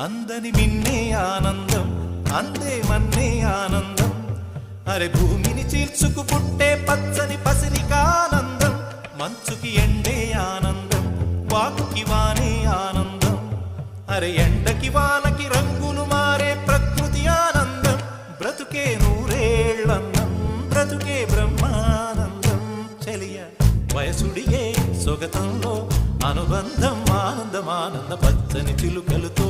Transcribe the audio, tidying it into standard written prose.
అందని మిన్నే ఆనందం, అందే మన్నే ఆనందం. అరే భూమిని చీల్చుకు పుట్టే పచ్చని పసిరికానందం. మంచుకి ఎండే ఆనందం, వాకుకి వానే ఆనందం. అరే ఎండకి వానకి రంగులు మారే ప్రకృతి ఆనందం. బ్రతుకే నూరేళ్ళందం, బ్రతుకే బ్రహ్మానందం. చెలియ వయసుడియే సొగతంలో అనుబంధం, ఆనందమానంద పచ్చని చిలుకలతో